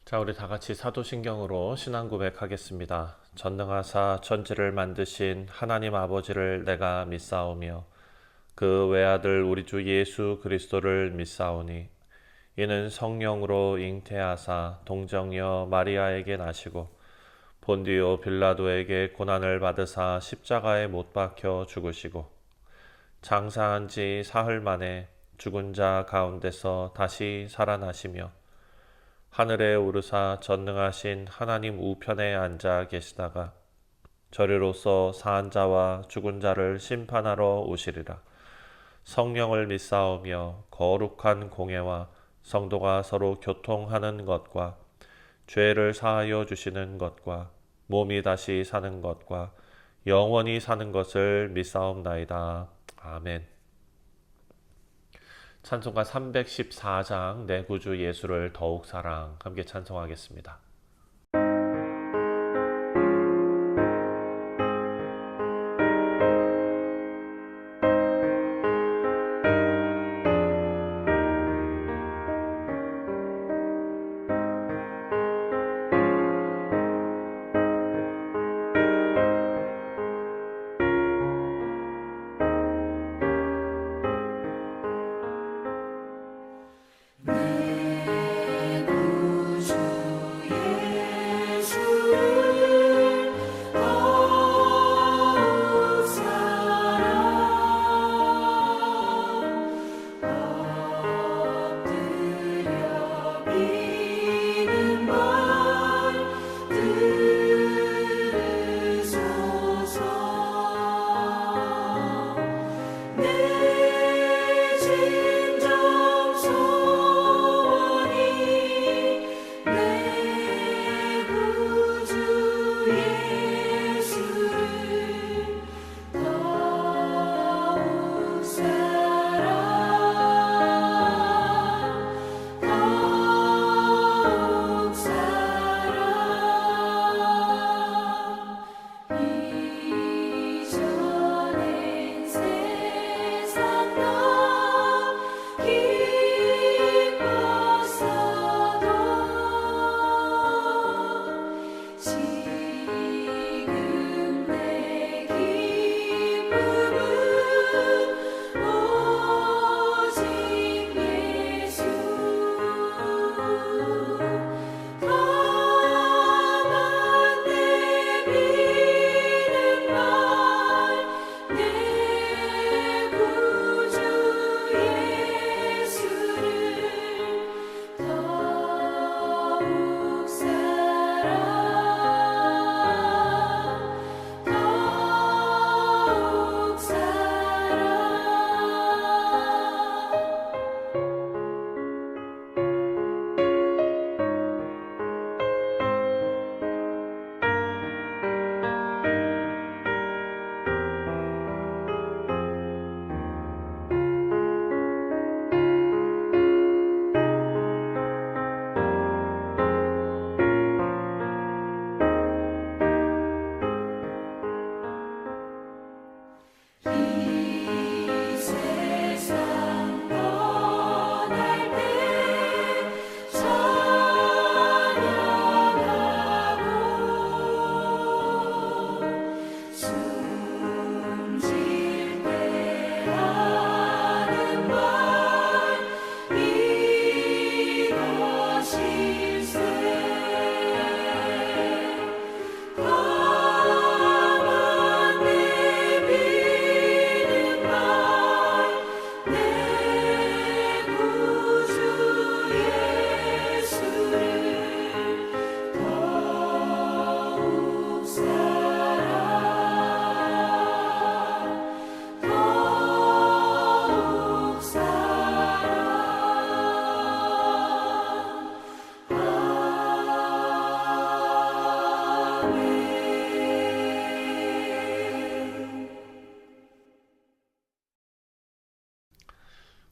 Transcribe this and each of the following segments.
자, 우리 다 같이 사도신경으로 신앙 고백하겠습니다. 전능하사 천지를 만드신 하나님 아버지를 내가 믿사오며 그 외아들 우리 주 예수 그리스도를 믿사오니 이는 성령으로 잉태하사 동정녀 마리아에게 나시고 본디오 빌라도에게 고난을 받으사 십자가에 못 박혀 죽으시고 장사한 지 사흘 만에 죽은 자 가운데서 다시 살아나시며 하늘에 오르사 전능하신 하나님 우편에 앉아 계시다가 저리로서 사한 자와 죽은 자를 심판하러 오시리라. 성령을 믿사오며 거룩한 공예와 성도가 서로 교통하는 것과 죄를 사하여 주시는 것과 몸이 다시 사는 것과 영원히 사는 것을 믿사옵나이다. 아멘. 찬송가 314장 내 구주 예수를 더욱 사랑 함께 찬송하겠습니다.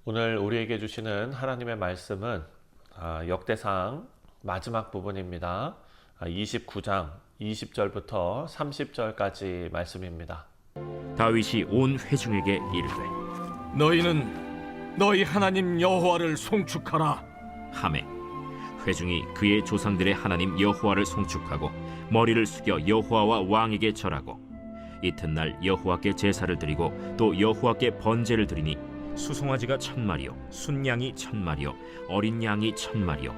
오늘 우리에게 주시는 하나님의 말씀은 역대상 마지막 부분입니다. 29장 20절부터 30절까지 말씀입니다. 다윗이 온 회중에게 이르되 너희는 너희 하나님 여호와를 송축하라. 하매 회중이 그의 조상들의 하나님 여호와를 송축하고 머리를 숙여 여호와와 왕에게 절하고 이튿날 여호와께 제사를 드리고 또 여호와께 번제를 드리니 수송아지가 1000마리요 순양이 1000마리요 어린 양이 1000마리요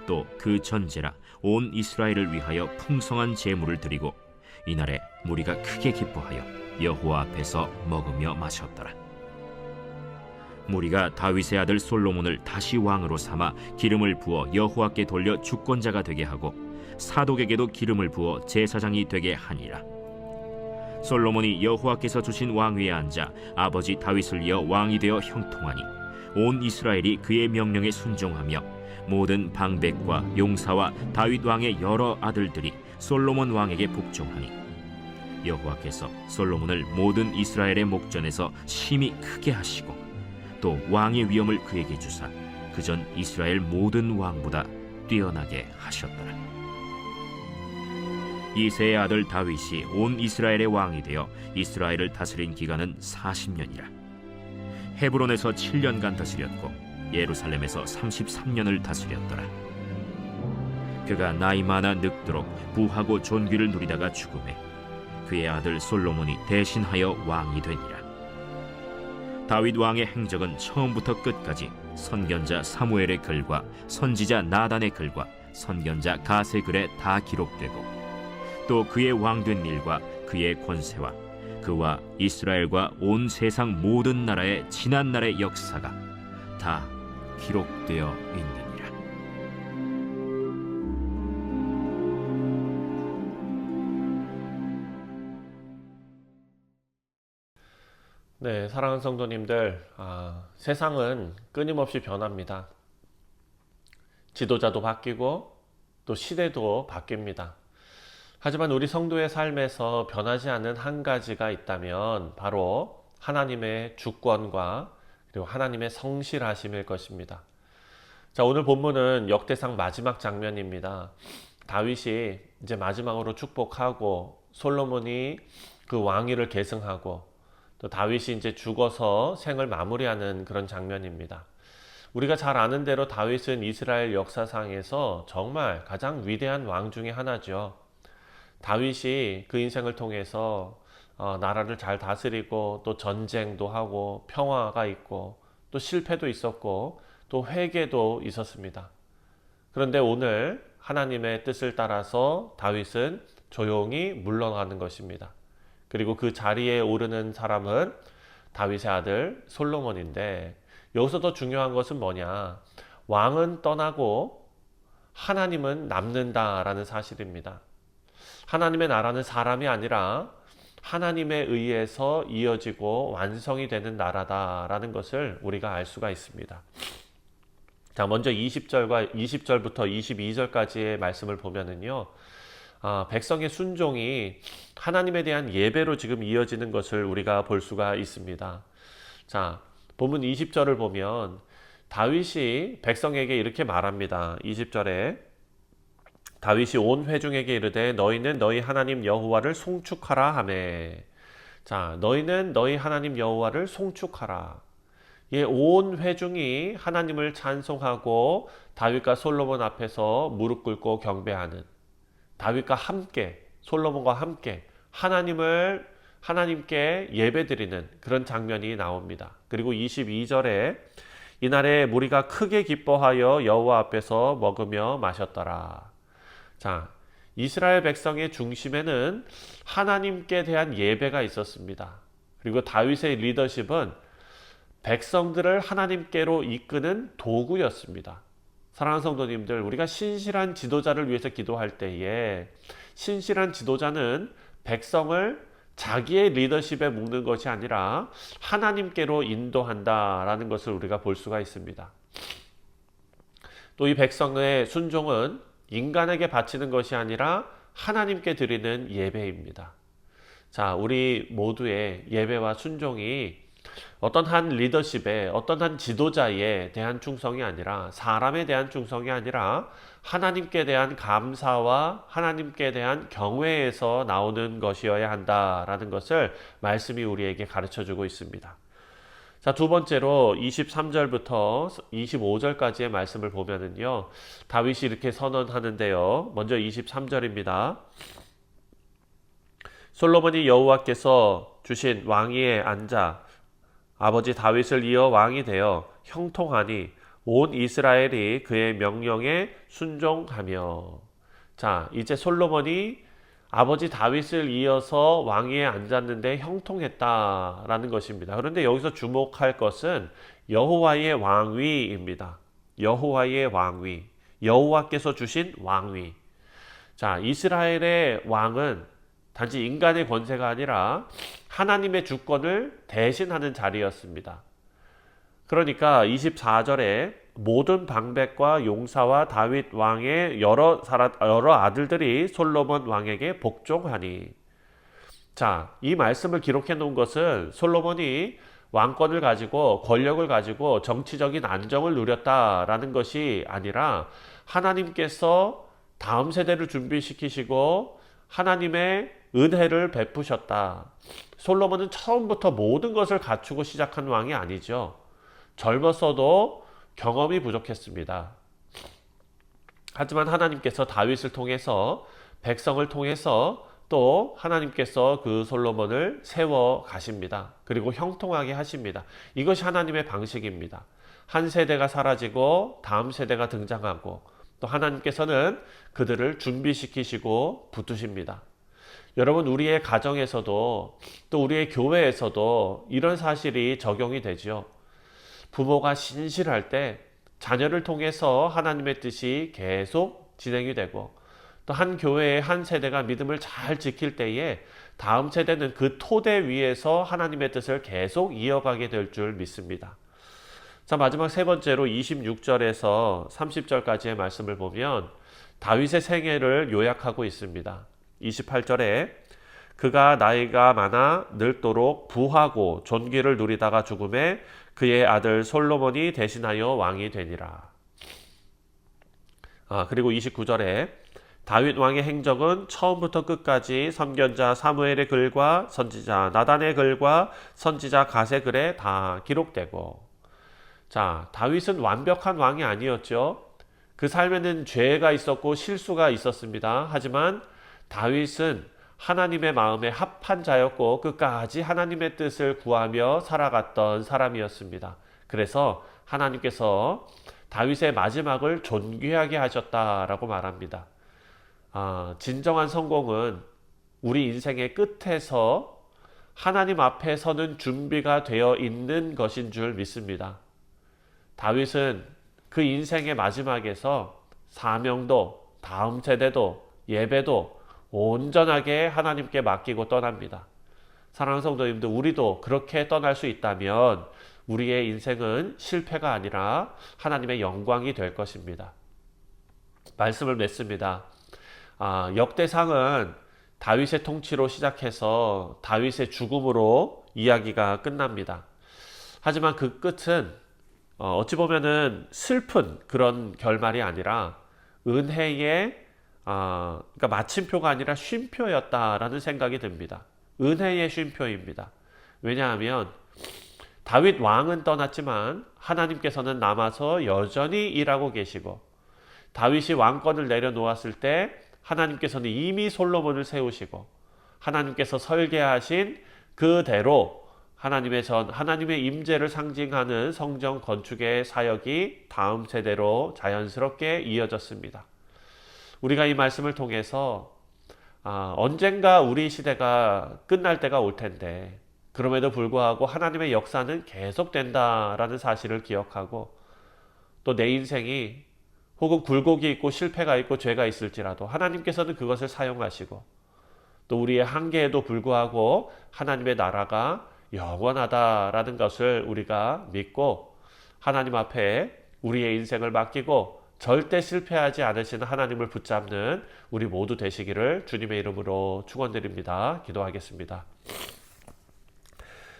또 그 전제라 온 이스라엘을 위하여 풍성한 제물을 드리고 이날에 무리가 크게 기뻐하여 여호와 앞에서 먹으며 마셨더라. 무리가 다윗의 아들 솔로몬을 다시 왕으로 삼아 기름을 부어 여호와께 돌려 주권자가 되게 하고 사독에게도 기름을 부어 제사장이 되게 하니라. 솔로몬이 여호와께서 주신 왕위에 앉아 아버지 다윗을 이어 왕이 되어 형통하니 온 이스라엘이 그의 명령에 순종하며 모든 방백과 용사와 다윗 왕의 여러 아들들이 솔로몬 왕에게 복종하니 여호와께서 솔로몬을 모든 이스라엘의 목전에서 심히 크게 하시고 또 왕의 위엄을 그에게 주사 그전 이스라엘 모든 왕보다 뛰어나게 하셨더라. 이새의 아들 다윗이 온 이스라엘의 왕이 되어 이스라엘을 다스린 기간은 40년이라. 헤브론에서 7년간 다스렸고 예루살렘에서 33년을 다스렸더라. 그가 나이 많아 늙도록 부하고 존귀를 누리다가 죽음에 그의 아들 솔로몬이 대신하여 왕이 되니라. 다윗 왕의 행적은 처음부터 끝까지 선견자 사무엘의 글과 선지자 나단의 글과 선견자 갓의 글에 다 기록되고 또 그의 왕된 일과 그의 권세와 그와 이스라엘과 온 세상 모든 나라의 지난 날의 역사가 다 기록되어 있느니라. 네, 사랑하는 성도님들, 세상은 끊임없이 변합니다. 지도자도 바뀌고 또 시대도 바뀝니다. 하지만 우리 성도의 삶에서 변하지 않는 한 가지가 있다면 바로 하나님의 주권과 그리고 하나님의 성실하심일 것입니다. 자, 오늘 본문은 역대상 마지막 장면입니다. 다윗이 이제 마지막으로 축복하고 솔로몬이 그 왕위를 계승하고 또 다윗이 이제 죽어서 생을 마무리하는 그런 장면입니다. 우리가 잘 아는 대로 다윗은 이스라엘 역사상에서 정말 가장 위대한 왕 중에 하나죠. 다윗이 그 인생을 통해서 나라를 잘 다스리고 또 전쟁도 하고 평화가 있고 또 실패도 있었고 또 회개도 있었습니다. 그런데 오늘 하나님의 뜻을 따라서 다윗은 조용히 물러가는 것입니다. 그리고 그 자리에 오르는 사람은 다윗의 아들 솔로몬인데 여기서 더 중요한 것은 뭐냐? 왕은 떠나고 하나님은 남는다라는 사실입니다. 하나님의 나라는 사람이 아니라 하나님에 의해서 이어지고 완성이 되는 나라다라는 것을 우리가 알 수가 있습니다. 자, 먼저 20절부터 22절까지의 말씀을 보면은요. 백성의 순종이 하나님에 대한 예배로 지금 이어지는 것을 우리가 볼 수가 있습니다. 자, 본문 20절을 보면 다윗이 백성에게 이렇게 말합니다. 20절에 다윗이 온 회중에게 이르되 너희는 너희 하나님 여호와를 송축하라 하매. 자, 너희는 너희 하나님 여호와를 송축하라. 온 회중이 하나님을 찬송하고 다윗과 솔로몬 앞에서 무릎 꿇고 경배하는, 다윗과 함께 솔로몬과 함께 하나님께 예배드리는 그런 장면이 나옵니다. 그리고 22절에 이날에 무리가 크게 기뻐하여 여호와 앞에서 먹으며 마셨더라. 자, 이스라엘 백성의 중심에는 하나님께 대한 예배가 있었습니다. 그리고 다윗의 리더십은 백성들을 하나님께로 이끄는 도구였습니다. 사랑하는 성도님들, 우리가 신실한 지도자를 위해서 기도할 때에 신실한 지도자는 백성을 자기의 리더십에 묶는 것이 아니라 하나님께로 인도한다라는 것을 우리가 볼 수가 있습니다. 또 이 백성의 순종은 인간에게 바치는 것이 아니라 하나님께 드리는 예배입니다. 자, 우리 모두의 예배와 순종이 어떤 한 리더십에, 어떤 한 지도자에 대한 충성이 아니라, 사람에 대한 충성이 아니라 하나님께 대한 감사와 하나님께 대한 경외에서 나오는 것이어야 한다라는 것을 말씀이 우리에게 가르쳐주고 있습니다. 자, 두 번째로 23절부터 25절까지의 말씀을 보면은요, 다윗이 이렇게 선언하는데요. 먼저 23절입니다. 솔로몬이 여호와께서 주신 왕위에 앉아 아버지 다윗을 이어 왕이 되어 형통하니 온 이스라엘이 그의 명령에 순종하며. 자, 이제 솔로몬이 아버지 다윗을 이어서 왕위에 앉았는데 형통했다라는 것입니다. 그런데 여기서 주목할 것은 여호와의 왕위입니다. 여호와의 왕위. 여호와께서 주신 왕위. 자, 이스라엘의 왕은 단지 인간의 권세가 아니라 하나님의 주권을 대신하는 자리였습니다. 그러니까 24절에 모든 방백과 용사와 다윗 왕의 여러 아들들이 솔로몬 왕에게 복종하니. 자, 이 말씀을 기록해 놓은 것은 솔로몬이 왕권을 가지고 권력을 가지고 정치적인 안정을 누렸다라는 것이 아니라 하나님께서 다음 세대를 준비시키시고 하나님의 은혜를 베푸셨다. 솔로몬은 처음부터 모든 것을 갖추고 시작한 왕이 아니죠. 젊었어도 경험이 부족했습니다. 하지만 하나님께서 다윗을 통해서, 백성을 통해서 또 하나님께서 그 솔로몬을 세워 가십니다. 그리고 형통하게 하십니다. 이것이 하나님의 방식입니다. 한 세대가 사라지고 다음 세대가 등장하고 또 하나님께서는 그들을 준비시키시고 붙드십니다. 여러분, 우리의 가정에서도 또 우리의 교회에서도 이런 사실이 적용이 되죠. 부모가 신실할 때 자녀를 통해서 하나님의 뜻이 계속 진행이 되고, 또 한 교회의 한 세대가 믿음을 잘 지킬 때에 다음 세대는 그 토대 위에서 하나님의 뜻을 계속 이어가게 될 줄 믿습니다. 자, 마지막 세 번째로 26절에서 30절까지의 말씀을 보면 다윗의 생애를 요약하고 있습니다. 28절에 그가 나이가 많아 늙도록 부하고 존귀를 누리다가 죽음에 그의 아들 솔로몬이 대신하여 왕이 되니라. 그리고 29절에 다윗 왕의 행적은 처음부터 끝까지 선견자 사무엘의 글과 선지자 나단의 글과 선지자 갓의 글에 다 기록되고. 자, 다윗은 완벽한 왕이 아니었죠. 그 삶에는 죄가 있었고 실수가 있었습니다. 하지만 다윗은 하나님의 마음에 합한 자였고 끝까지 하나님의 뜻을 구하며 살아갔던 사람이었습니다. 그래서 하나님께서 다윗의 마지막을 존귀하게 하셨다라고 말합니다. 진정한 성공은 우리 인생의 끝에서 하나님 앞에 서는 준비가 되어 있는 것인 줄 믿습니다. 다윗은 그 인생의 마지막에서 사명도, 다음 세대도, 예배도 온전하게 하나님께 맡기고 떠납니다. 사랑하는 성도님들, 우리도 그렇게 떠날 수 있다면 우리의 인생은 실패가 아니라 하나님의 영광이 될 것입니다. 말씀을 맺습니다. 역대상은 다윗의 통치로 시작해서 다윗의 죽음으로 이야기가 끝납니다. 하지만 그 끝은 어찌 보면은 슬픈 그런 결말이 아니라 은혜의 그러니까 마침표가 아니라 쉼표였다라는 생각이 듭니다. 은혜의 쉼표입니다. 왜냐하면 다윗 왕은 떠났지만 하나님께서는 남아서 여전히 일하고 계시고, 다윗이 왕권을 내려놓았을 때 하나님께서는 이미 솔로몬을 세우시고, 하나님께서 설계하신 그대로 하나님의 임재를 상징하는 성전 건축의 사역이 다음 세대로 자연스럽게 이어졌습니다. 우리가 이 말씀을 통해서 언젠가 우리 시대가 끝날 때가 올 텐데 그럼에도 불구하고 하나님의 역사는 계속된다라는 사실을 기억하고, 또 내 인생이 혹은 굴곡이 있고 실패가 있고 죄가 있을지라도 하나님께서는 그것을 사용하시고, 또 우리의 한계에도 불구하고 하나님의 나라가 영원하다라는 것을 우리가 믿고 하나님 앞에 우리의 인생을 맡기고 절대 실패하지 않으시는 하나님을 붙잡는 우리 모두 되시기를 주님의 이름으로 축원드립니다. 기도하겠습니다.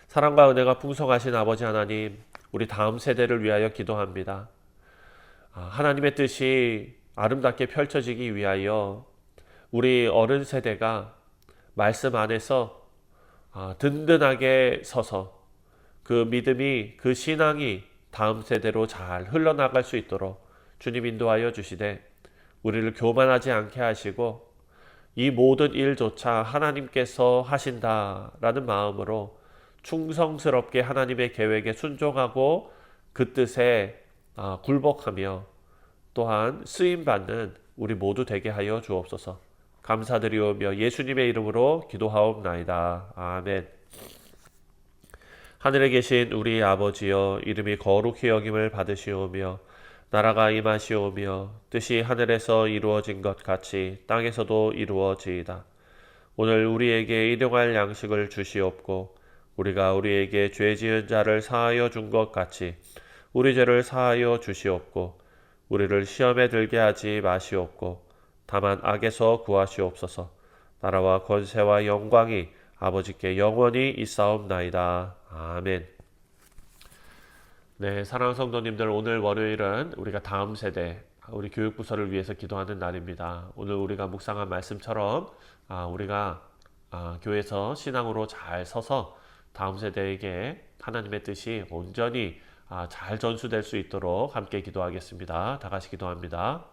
사랑과 은혜가 풍성하신 아버지 하나님, 우리 다음 세대를 위하여 기도합니다. 하나님의 뜻이 아름답게 펼쳐지기 위하여 우리 어른 세대가 말씀 안에서 든든하게 서서 그 믿음이, 그 신앙이 다음 세대로 잘 흘러나갈 수 있도록 주님 인도하여 주시되 우리를 교만하지 않게 하시고 이 모든 일조차 하나님께서 하신다라는 마음으로 충성스럽게 하나님의 계획에 순종하고 그 뜻에 굴복하며 또한 쓰임받는 우리 모두 되게 하여 주옵소서. 감사드리오며 예수님의 이름으로 기도하옵나이다. 아멘. 하늘에 계신 우리 아버지여, 이름이 거룩히 여김을 받으시오며 나라가 임하시오며 뜻이 하늘에서 이루어진 것 같이 땅에서도 이루어지이다. 오늘 우리에게 일용할 양식을 주시옵고 우리가 우리에게 죄 지은 자를 사하여 준 것 같이 우리 죄를 사하여 주시옵고 우리를 시험에 들게 하지 마시옵고 다만 악에서 구하시옵소서. 나라와 권세와 영광이 아버지께 영원히 있사옵나이다. 아멘. 네, 사랑하는 성도님들, 오늘 월요일은 우리가 다음 세대, 우리 교육부서를 위해서 기도하는 날입니다. 오늘 우리가 묵상한 말씀처럼 우리가 교회에서 신앙으로 잘 서서 다음 세대에게 하나님의 뜻이 온전히 잘 전수될 수 있도록 함께 기도하겠습니다. 다 같이 기도합니다.